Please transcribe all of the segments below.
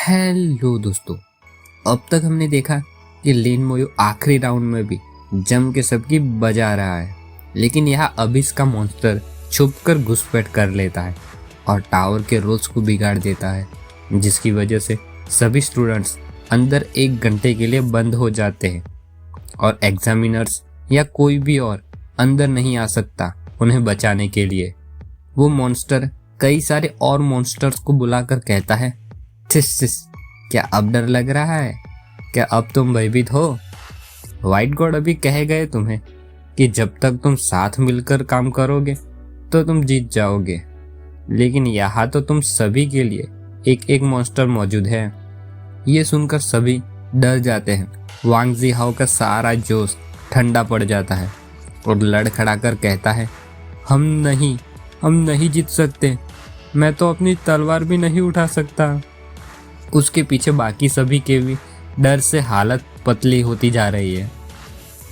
Hello दोस्तों। अब तक हमने देखा कि लिन मोयो आखिरी राउंड में भी जम के सबकी बजा रहा है, लेकिन यहाँ अबिस का मॉन्स्टर छुपकर घुसपैठ कर लेता है और टावर के रूल्स को बिगाड़ देता है, जिसकी वजह से सभी स्टूडेंट्स अंदर 1 घंटे के लिए बंद हो जाते हैं और एग्जामिनर्स या कोई भी और अंदर नहीं आ सकता उन्हें बचाने के लिए। वो मॉन्स्टर कई सारे और मॉन्स्टर्स को बुलाकर कहता है, थिस, क्या अब डर लग रहा है? क्या अब तुम भयभीत हो? व्हाइट गॉड अभी कह गए तुम्हें कि जब तक तुम साथ मिलकर काम करोगे तो तुम जीत जाओगे, लेकिन यहाँ तो तुम सभी के लिए एक एक मॉन्स्टर मौजूद है। ये सुनकर सभी डर जाते हैं। वांग जी हाओ का सारा जोश ठंडा पड़ जाता है और लड़खड़ाकर कहता है, हम नहीं जीत सकते। मैं तो अपनी तलवार भी नहीं उठा सकता। उसके पीछे बाकी सभी के भी डर से हालत पतली होती जा रही है,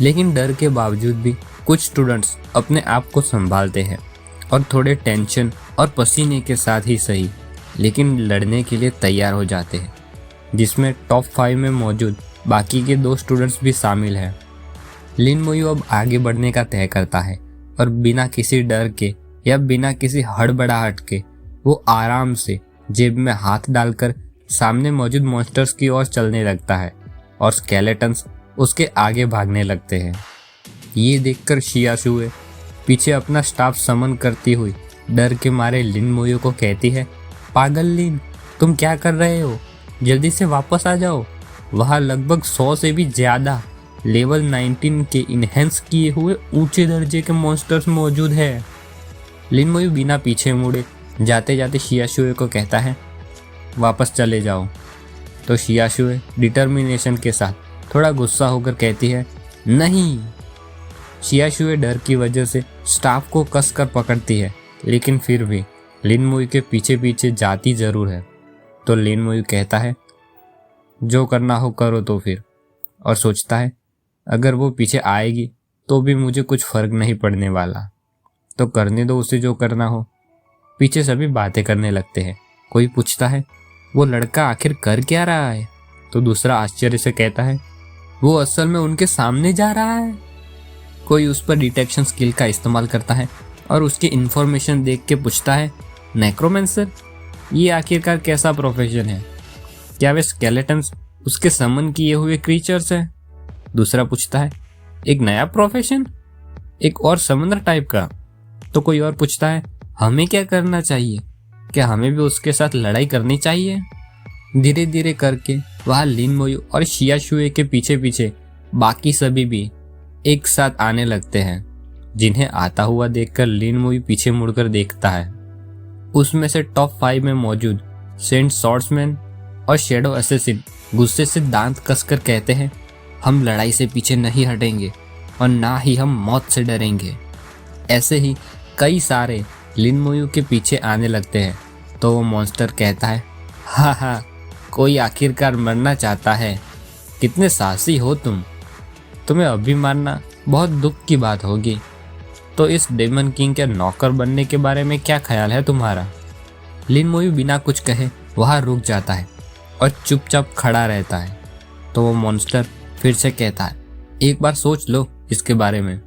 लेकिन डर के बावजूद भी कुछ स्टूडेंट्स अपने आप को संभालते हैं और थोड़े टेंशन और पसीने के साथ ही सही, लेकिन लड़ने के लिए तैयार हो जाते हैं, जिसमें टॉप 5 में मौजूद बाकी के 2 स्टूडेंट्स भी शामिल हैं। लिन मोयो अब आगे बढ़ने का तय करता है और बिना किसी डर के या बिना किसी हड़बड़ाहट के वो आराम से जेब में हाथ डालकर सामने मौजूद मॉन्स्टर्स की ओर चलने लगता है और स्केलेटन्स उसके आगे भागने लगते हैं। ये देखकर शियाशुए पीछे अपना स्टाफ समन करती हुई डर के मारे लिन मोयो को कहती है, पागल लिन, तुम क्या कर रहे हो? जल्दी से वापस आ जाओ। वहाँ लगभग 100 से भी ज़्यादा लेवल 19 के इनहेंस किए हुए ऊंचे दर्जे के मॉन्स्टर्स मौजूद है। लिन मोयो बिना पीछे मुड़े जाते जाते शियाशुए को कहता है, वापस चले जाओ। तो शियाशुए डिटर्मिनेशन के साथ थोड़ा गुस्सा होकर कहती है, नहीं। शियाशुए डर की वजह से स्टाफ को कसकर पकड़ती है, लेकिन फिर भी लिन मोयो के पीछे पीछे जाती जरूर है। तो लिन मोयो कहता है, जो करना हो करो तो फिर, और सोचता है अगर वो पीछे आएगी तो भी मुझे कुछ फर्क नहीं पड़ने वाला, तो करने दो उसे जो करना हो। पीछे सभी बातें करने लगते हैं। कोई पूछता है, वो लड़का आखिर कर क्या रहा है? तो दूसरा आश्चर्य से कहता है, वो असल में उनके सामने जा रहा है। कोई उस पर डिटेक्शन स्किल का इस्तेमाल करता है और उसकी इन्फॉर्मेशन देख के पूछता है, नेक्रोमेंसर, ये आखिरकार कैसा प्रोफेशन है? क्या वे स्केलेटन्स उसके समन किए हुए क्रीचर्स हैं? दूसरा पूछता है, एक नया प्रोफेशन, एक और समंदर टाइप का? तो कोई और पूछता है, हमें क्या करना चाहिए? क्या हमें भी उसके साथ लड़ाई करनी चाहिए? धीरे धीरे करके वहाँ लिन मोयो और शियाशुए के पीछे पीछे बाकी सभी भी एक साथ आने लगते हैं, जिन्हें आता हुआ देखकर लिन मोयो पीछे मुड़कर देखता है। उसमें से टॉप 5 में मौजूद सेंट सॉर्ड्समैन और शेडो असैसिन गुस्से से दांत कसकर कहते हैं, हम लड़ाई से पीछे नहीं हटेंगे और ना ही हम मौत से डरेंगे। ऐसे ही कई सारे लिन मोयो के पीछे आने लगते हैं। तो वो मॉन्स्टर कहता है, हाँ, कोई आखिरकार मरना चाहता है। कितने साहसी हो तुम। तुम्हें अभी मारना बहुत दुख की बात होगी। तो इस डेमन किंग के नौकर बनने के बारे में क्या ख्याल है तुम्हारा? लिन मोयो बिना कुछ कहे वहाँ रुक जाता है और चुपचाप खड़ा रहता है। तो वो मॉन्स्टर फिर से कहता है, एक बार सोच लो इसके बारे में,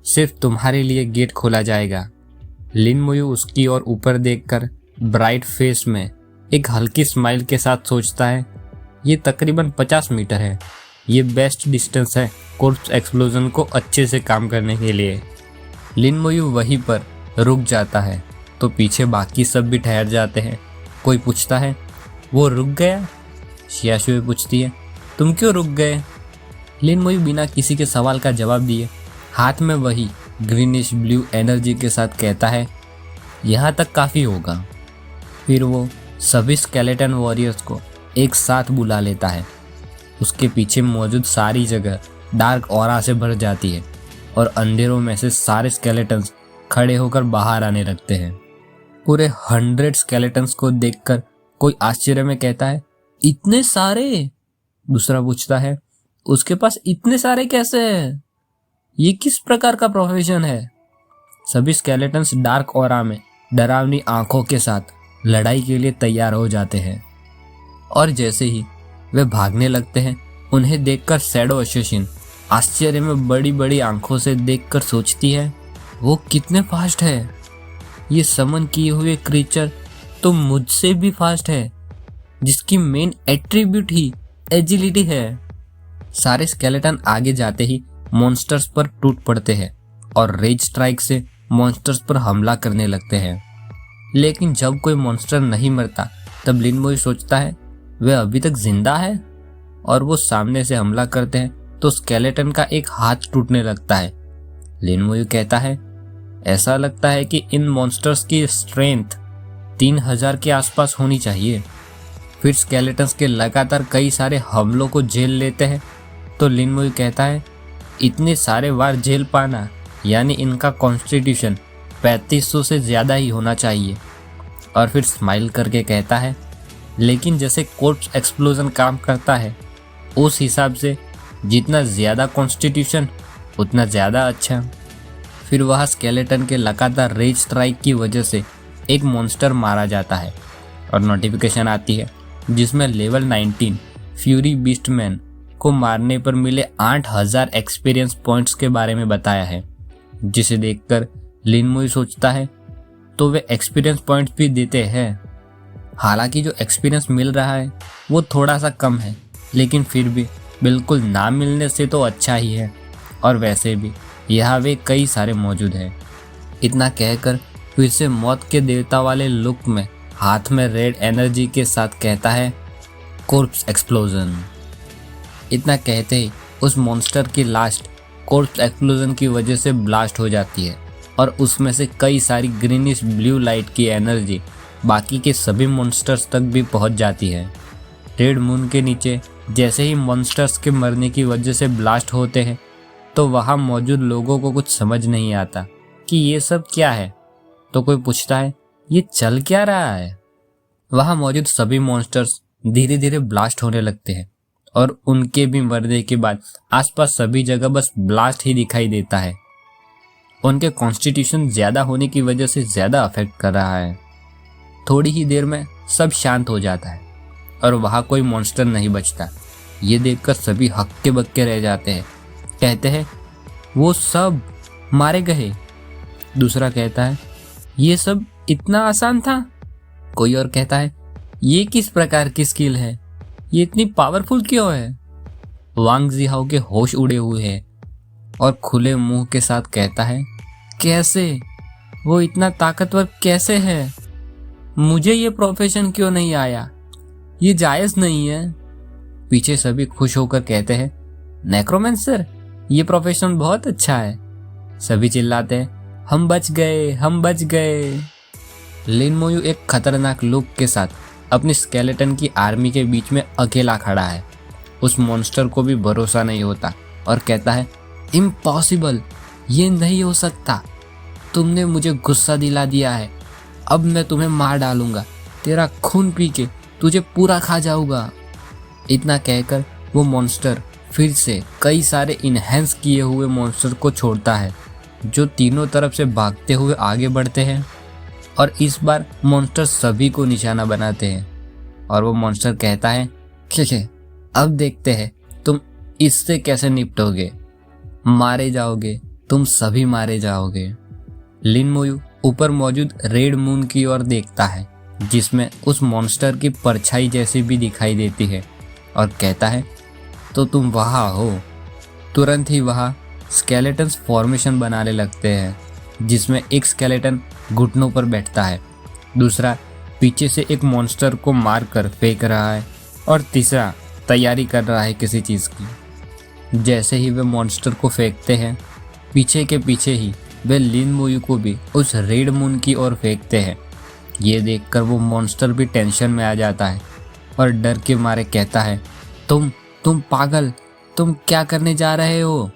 सिर्फ तुम्हारे लिए गेट खोला जाएगा। लिन मोयो उसकी ओर ऊपर देखकर ब्राइट फेस में एक हल्की स्माइल के साथ सोचता है, ये तकरीबन 50 मीटर है। ये बेस्ट डिस्टेंस है कोर्प्स एक्सप्लोजन को अच्छे से काम करने के लिए। लिन मोयो वहीं पर रुक जाता है। तो पीछे बाकी सब भी ठहर जाते हैं। कोई पूछता है, वो रुक गया? शियाशुए पूछती है, तुम क्यों रुक गए? लिन मोयो बिना किसी के सवाल का जवाब दिए हाथ में वही ग्रीनिश ब्लू एनर्जी के साथ कहता है, यहाँ तक काफ़ी होगा। फिर वो सभी स्केलेटन वॉरियर्स को एक साथ बुला लेता है। उसके पीछे मौजूद सारी जगह डार्क ऑरा से भर जाती है और अंधेरों में से सारे स्केलेटन्स खड़े होकर बाहर आने लगते हैं। पूरे 100 स्केलेटन्स को देखकर कोई आश्चर्य में कहता है, इतने सारे? दूसरा पूछता है, उसके पास इतने सारे कैसे हैं? ये किस प्रकार का प्रोफेशन है? सभी स्केलेटन्स डार्क ऑरा में डरावनी आंखों के साथ लड़ाई के लिए तैयार हो जाते हैं। और जैसे ही वे भागने लगते हैं, उन्हें देखकर शैडो असैसिन आश्चर्य में बड़ी बड़ी आंखों से देखकर सोचती है, वो कितने फास्ट है। ये समन किए हुए क्रीचर तो मुझसे भी फास्ट है, जिसकी मेन एट्रीब्यूट ही एजिलिटी है। सारे स्केलेटन आगे जाते ही मॉन्स्टर्स पर टूट पड़ते हैं और रेज स्ट्राइक से मॉन्स्टर्स पर हमला करने लगते हैं। लेकिन जब कोई मॉन्स्टर नहीं मरता, तब लिन मोयू सोचता है वह अभी तक जिंदा है, और वो सामने से हमला करते हैं तो स्केलेटन का एक हाथ टूटने लगता है। लिन मोयू कहता है, ऐसा लगता है कि इन मॉन्स्टर्स की स्ट्रेंथ 3000 के आसपास होनी चाहिए। फिर स्केलेटन्स के लगातार कई सारे हमलों को झेल लेते हैं तो लिन मोयू कहता है, इतने सारे वार झेल पाना यानी इनका कॉन्स्टिट्यूशन 3500 से ज़्यादा ही होना चाहिए। और फिर स्माइल करके कहता है, लेकिन जैसे कोर्प्स एक्सप्लोजन काम करता है, उस हिसाब से जितना ज़्यादा कॉन्स्टिट्यूशन उतना ज़्यादा अच्छा। फिर वह स्केलेटन के लगातार रेज स्ट्राइक की वजह से एक मॉन्स्टर मारा जाता है और नोटिफिकेशन आती है जिसमें लेवल 19 फ्यूरी बीस्टमैन को मारने पर मिले 8000 एक्सपीरियंस पॉइंट्स के बारे में बताया है, जिसे देखकर लिन मोयू सोचता है तो वे एक्सपीरियंस पॉइंट्स भी देते हैं। हालांकि जो एक्सपीरियंस मिल रहा है वो थोड़ा सा कम है, लेकिन फिर भी बिल्कुल ना मिलने से तो अच्छा ही है, और वैसे भी यहाँ वे कई सारे मौजूद हैं। इतना कहकर फिर से मौत के देवता वाले लुक में हाथ में रेड एनर्जी के साथ कहता है, कोर्प्स एक्सप्लोजन। इतना कहते ही उस मॉन्स्टर की लास्ट कोर्प्स एक्सप्लोजन की वजह से ब्लास्ट हो जाती है और उसमें से कई सारी ग्रीनिश ब्लू लाइट की एनर्जी बाकी के सभी मॉन्स्टर्स तक भी पहुंच जाती है। रेड मून के नीचे जैसे ही मॉन्स्टर्स के मरने की वजह से ब्लास्ट होते हैं तो वहाँ मौजूद लोगों को कुछ समझ नहीं आता कि ये सब क्या है। तो कोई पूछता है, ये चल क्या रहा है। वहाँ मौजूद सभी मॉन्स्टर्स धीरे धीरे ब्लास्ट होने लगते हैं और उनके भी मरने के बाद आसपास सभी जगह बस ब्लास्ट ही दिखाई देता है। उनके कॉन्स्टिट्यूशन ज़्यादा होने की वजह से ज़्यादा अफेक्ट कर रहा है। थोड़ी ही देर में सब शांत हो जाता है और वहाँ कोई मॉन्स्टर नहीं बचता। ये देखकर सभी हक्के बक्के रह जाते हैं, कहते हैं वो सब मारे गए। दूसरा कहता है, ये सब इतना आसान था। कोई और कहता है, ये किस प्रकार की स्किल है, ये इतनी पावरफुल क्यों है। वांग जिहाओ के होश उड़े हुए हैं और खुले मुंह के साथ कहता है, कैसे, वो इतना ताकतवर कैसे है, मुझे ये प्रोफेशन क्यों नहीं आया, ये जायज नहीं है। पीछे सभी खुश होकर कहते हैं, नेक्रोमेंसर, ये प्रोफेशन बहुत अच्छा है। सभी चिल्लाते हैं, हम बच गए, हम बच गए। लिन मोयू एक खतरनाक लुक के साथ अपनी स्केलेटन की आर्मी के बीच में अकेला खड़ा है। उस मॉन्स्टर को भी भरोसा नहीं होता और कहता है, इम्पॉसिबल, ये नहीं हो सकता, तुमने मुझे गुस्सा दिला दिया है, अब मैं तुम्हें मार डालूंगा, तेरा खून पी के तुझे पूरा खा जाऊंगा। इतना कहकर वो मॉन्स्टर फिर से कई सारे इनहेंस किए हुए मॉन्स्टर को छोड़ता है, जो तीनों तरफ से भागते हुए आगे बढ़ते हैं और इस बार मॉन्स्टर सभी को निशाना बनाते हैं। और वो मॉन्स्टर कहता है, ठीक है, अब देखते हैं तुम इससे कैसे निपटोगे, मारे जाओगे, तुम सभी मारे जाओगे। लिन मोयू ऊपर मौजूद रेड मून की ओर देखता है, जिसमें उस मॉन्स्टर की परछाई जैसी भी दिखाई देती है, और कहता है, तो तुम वहाँ हो। तुरंत ही वहाँ स्केलेटन्स फॉर्मेशन बनाने लगते हैं, जिसमें एक स्केलेटन घुटनों पर बैठता है, दूसरा पीछे से एक मॉन्स्टर को मार कर फेंक रहा है और तीसरा तैयारी कर रहा है किसी चीज़ की। जैसे ही वे मॉन्स्टर को फेंकते हैं, पीछे के पीछे ही वे लिन मोयू को भी उस रेड मून की ओर फेंकते हैं। ये देखकर वो मॉन्स्टर भी टेंशन में आ जाता है और डर के मारे कहता है, तुम पागल, तुम क्या करने जा रहे हो।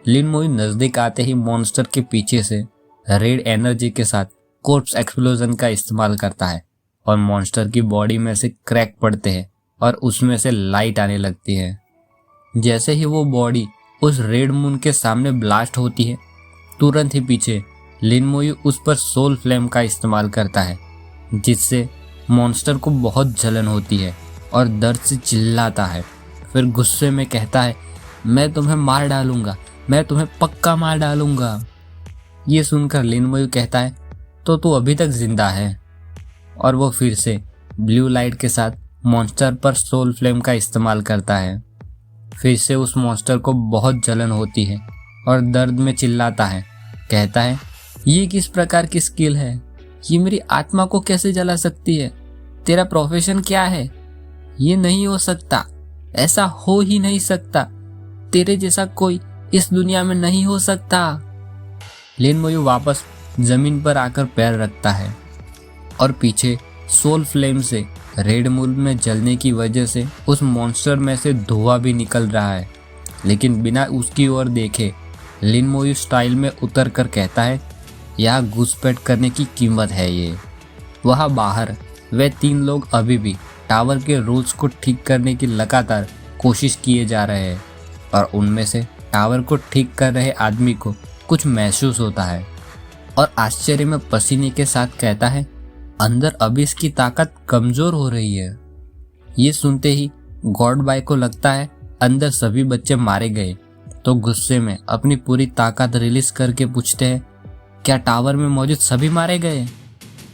लिन मोयू नज़दीक आते ही मॉन्स्टर के पीछे से रेड एनर्जी के साथ कोर्प्स एक्सप्लोजन का इस्तेमाल करता है और मॉन्स्टर की बॉडी में से क्रैक पड़ते हैं और उसमें से लाइट आने लगती है। जैसे ही वो बॉडी उस रेड मून के सामने ब्लास्ट होती है, तुरंत ही पीछे लिन मोयू उस पर सोल फ्लेम का इस्तेमाल करता है, जिससे मॉन्स्टर को बहुत जलन होती है और दर्द से चिल्लाता है। फिर गुस्से में कहता है, मैं तुम्हें मार डालूंगा, मैं तुम्हें पक्का मार डालूंगा। ये सुनकर लिन मोयू कहता है, तो तू अभी तक जिंदा है। और वो फिर से ब्लू लाइट के साथ मॉन्स्टर पर सोल फ्लेम का इस्तेमाल करता है। फिर से उस मॉन्स्टर को बहुत जलन होती है और दर्द में चिल्लाता है। कहता है, ये किस प्रकार की स्किल है? ये मेरी आत्मा को कैसे जला सकती है? तेरा प्रोफेशन क्या है? ये नहीं हो सकता, ऐसा हो ही नहीं सकता। तेरे जैसा कोई इस दुनिया में नहीं हो सकता। लिन मोयू वापस जमीन पर आकर पैर रखता है और पीछे सोल फ्लेम से रेड मून में जलने की वजह से उस मॉन्स्टर में से धुआं भी निकल रहा है। लेकिन बिना उसकी ओर देखे लिन मोयू स्टाइल में उतर कर कहता है, यहाँ घुसपैठ करने की कीमत है ये। वहाँ बाहर वे 3 लोग अभी भी टावर के रूल्स को ठीक करने की लगातार कोशिश किए जा रहे हैं और उनमें से टावर को ठीक कर रहे आदमी को कुछ महसूस होता है और आश्चर्य में पसीने के साथ कहता है, अंदर अभी इसकी ताकत कमजोर हो रही है। ये सुनते ही गॉड बाय को लगता है अंदर सभी बच्चे मारे गए, तो गुस्से में अपनी पूरी ताकत रिलीज करके पूछते हैं, क्या टावर में मौजूद सभी मारे गए?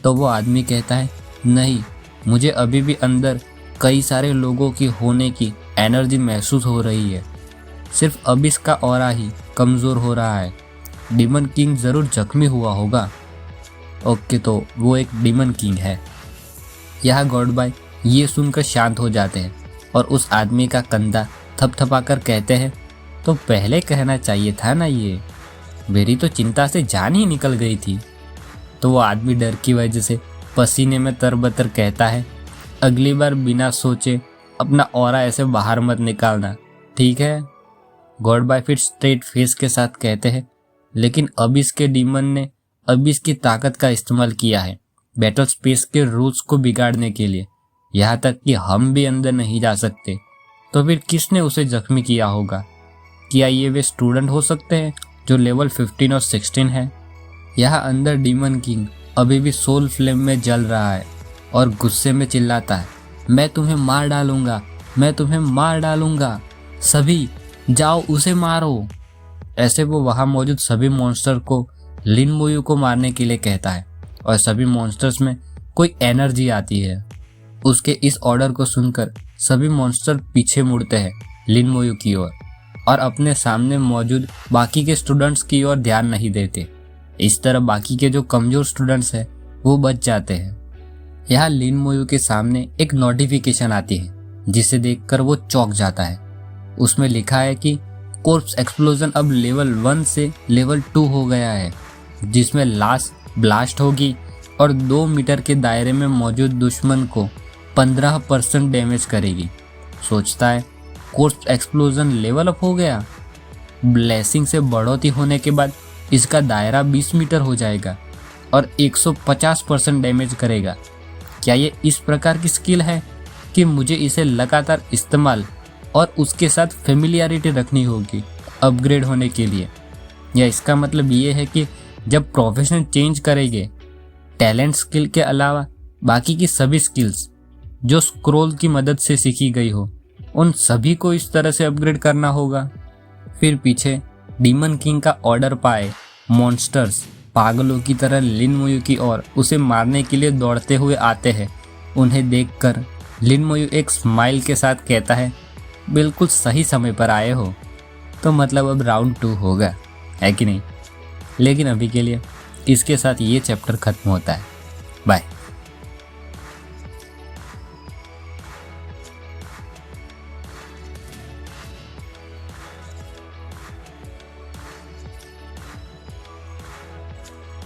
तो वो आदमी कहता है, नहीं, मुझे अभी भी अंदर कई सारे लोगों की होने की एनर्जी महसूस हो रही है। सिर्फ अबिस का ऑरा ही कमजोर हो रहा है। डीमन किंग जरूर जख्मी हुआ होगा। ओके, तो वो एक डीमन किंग है। यह गॉड बाय ये सुनकर शांत हो जाते हैं और उस आदमी का कंधा थपथपाकर कहते हैं, तो पहले कहना चाहिए था ना, ये मेरी तो चिंता से जान ही निकल गई थी। तो वो आदमी डर की वजह से पसीने में तरबतर कहता है, अगली बार बिना सोचे अपना ऑरा ऐसे बाहर मत निकालना, ठीक है? गॉड बाय फिर स्ट्रेट फेस के साथ कहते हैं, लेकिन अबिस के डीमन ने अबिस की ताकत का इस्तेमाल किया है बैटल स्पेस के रूल्स को बिगाड़ने के लिए, यहाँ तक कि हम भी अंदर नहीं जा सकते। तो फिर किसने उसे जख्मी किया होगा? क्या ये वे स्टूडेंट हो सकते हैं जो लेवल 15 और 16 है? यहाँ अंदर डीमन किंग अभी भी सोल फ्लेम में जल रहा है और गुस्से में चिल्लाता है, मैं तुम्हें मार डालूंगा, मैं तुम्हें मार डालूंगा, सभी जाओ उसे मारो। ऐसे वो वहाँ मौजूद सभी मॉन्स्टर को लिन मोयू को मारने के लिए कहता है और सभी मॉन्स्टर्स में कोई एनर्जी आती है। उसके इस ऑर्डर को सुनकर सभी मॉन्स्टर पीछे मुड़ते हैं लिन मोयू की ओर और अपने सामने मौजूद बाकी के स्टूडेंट्स की ओर ध्यान नहीं देते। इस तरह बाकी के जो कमजोर स्टूडेंट्स हैं वो बच जाते हैं। यहाँ लिन मोयू के सामने एक नोटिफिकेशन आती है जिसे देखकर वो चौंक जाता है। उसमें लिखा है कि कोर्प्स एक्सप्लोजन अब लेवल 1 से लेवल 2 हो गया है, जिसमें लास्ट ब्लास्ट होगी और 2 मीटर के दायरे में मौजूद दुश्मन को 15% डैमेज करेगी। सोचता है कोर्प्स एक्सप्लोजन लेवल अप हो गया। ब्लेसिंग से बढ़ोतरी होने के बाद इसका दायरा 20 मीटर हो जाएगा और 150% डैमेज करेगा। क्या ये इस प्रकार की स्किल है कि मुझे इसे लगातार इस्तेमाल और उसके साथ फेमिलियरिटी रखनी होगी अपग्रेड होने के लिए? या इसका मतलब ये है कि जब प्रोफेशन चेंज करेंगे, टैलेंट स्किल के अलावा बाकी की सभी स्किल्स जो स्क्रोल की मदद से सीखी गई हो, उन सभी को इस तरह से अपग्रेड करना होगा? फिर पीछे डीमन किंग का ऑर्डर पाए मॉन्स्टर्स पागलों की तरह लिन मोयू की ओर उसे मारने के लिए दौड़ते हुए आते हैं। उन्हें देखकर लिन मोयू एक स्माइल के साथ कहता है, बिल्कुल सही समय पर आए हो। तो मतलब अब राउंड 2 होगा, है कि नहीं? लेकिन अभी के लिए इसके साथ ये चैप्टर खत्म होता है। बाय।